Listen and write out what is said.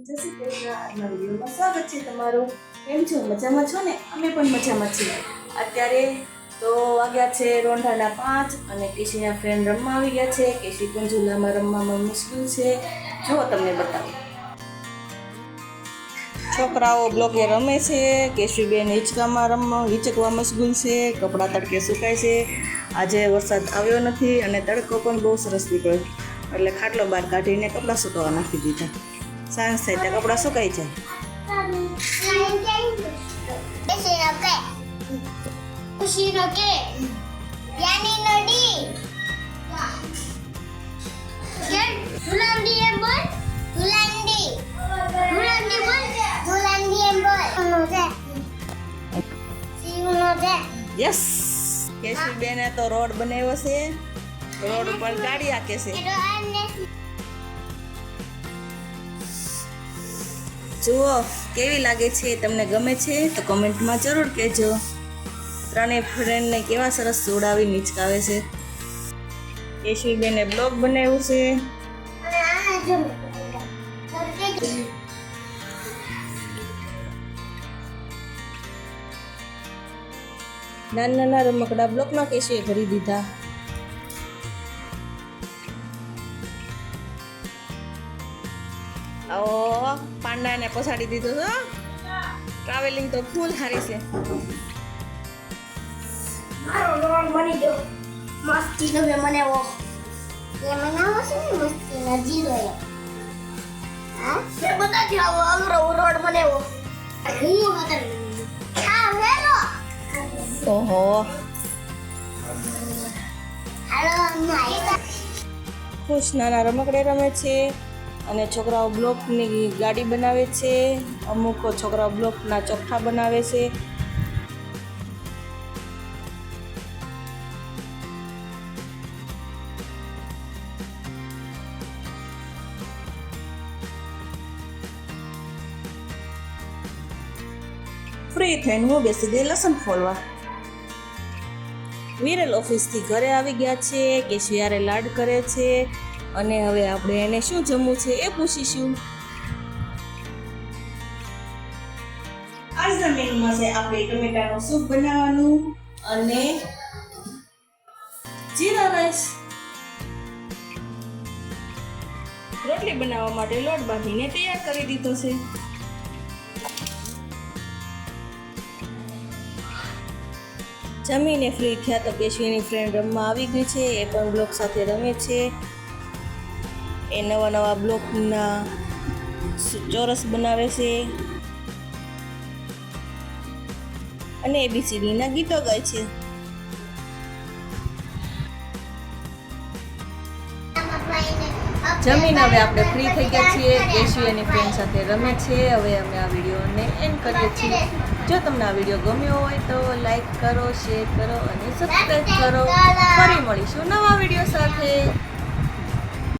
જય શ્રી કૃષ્ણ. આજના વિડીયોમાં સ્વાગત છે તમારું. કેમ છો? મજામાં છો ને? અમે પણ મજામાં છીએ. અત્યારે તો વાગ્યા છે રોંઢાના 5 અને કેશીના ફ્રેન્ડ રમવા આવી ગયા છે. કેશી પણ ઝૂલામાં રમવામાં મુશ્કેલ છે. જુઓ તમને બતાવું. છોકરાઓ બ્લોકે રમે છે. કેશુબેન હિંચકવા મશગુલ છે. કપડાં તડકે સુકાય છે. આજે વરસાદ આવ્યો નથી અને તડકો પણ બહુ સરસ નીકળ્યો, એટલે ખાટલો બહાર કાઢીને કપડાં સુકવવા નાખી દીધા. સાંજ થાય ત્યાં કપડાં સુકાઈ જાય. યસ, કેશુબેને તો રોડ બનાવ્યો છે. રોડ ઉપર ગાડી હાકે છે. જુઓ કેવી લાગે છે, તમને ગમે છે તો કમેન્ટમાં જરૂર કહેજો. ત્રણેય ફ્રેન્ડને કેવા સરસ જોડાવી નીચકાવે છે. કેશુબેને બ્લોગ બનાવ્યું છે. નાના નાના રમકડા બ્લોકમાં કેશુએ ભરી દીધા. આવો પાંડાને પછાડી દીધો છો. ટ્રાવેલિંગ તો ફૂલ સારી છે. મારો રોડ બની ગયો. મસ્તી નો બનાવો. એ બનાવો છે ને મસ્તી ના જીરો એ. હા? મે બતાજી આવો અગરો રોડ બનાવો. હું બતાવી. હા વેલો. ઓહો. હાલો માય. ખુશ નાના રમકડે રમે છે અને છોકરાઓ બ્લોકની ગાડી બનાવે છે. અમુક છોકરાઓ બ્લોકના ચોખ્ઠા બનાવે છે. ફ્રી થઈને હું બેસી ગઈ લસણ ફોલવા. વિરલ ઓફિસથી ઘરે આવી ગયા છે. કેશુ યારે લાડ કરે છે અને હવે આપણે એને શું જમવું છે એ પૂછીશું. આજના મેનુમાં છે આપણે ટમેટાનું સૂપ બનાવવાનું અને જીરા રાઈસ. રોટલી બનાવવા માટે લોટ બાંધીને તૈયાર કરી દીધો છે. જમીને ફ્રી થયા તો કેશુની ફ્રેન્ડ રમવા આવી ગઈ છે. એ પણ બ્લોક સાથે રમે છે. એ નવા નવા બ્લોકના ચોરસ બનાવે છે અને એબીસીડીના ગીતો ગાય છે. જમીને હવે આપણે ફ્રી થઈ ગયા છીએ. કેશુ એની ફ્રેન્ડ સાથે રમે છે. હવે અમે આ વિડીયોને એન્ડ કરીએ છીએ. જો તમને આ વિડીયો ગમ્યો હોય તો લાઈક કરો, શેર કરો અને સબસ્ક્રાઈબ કરો. ફરી મળીશું નવા વિડીયો સાથે.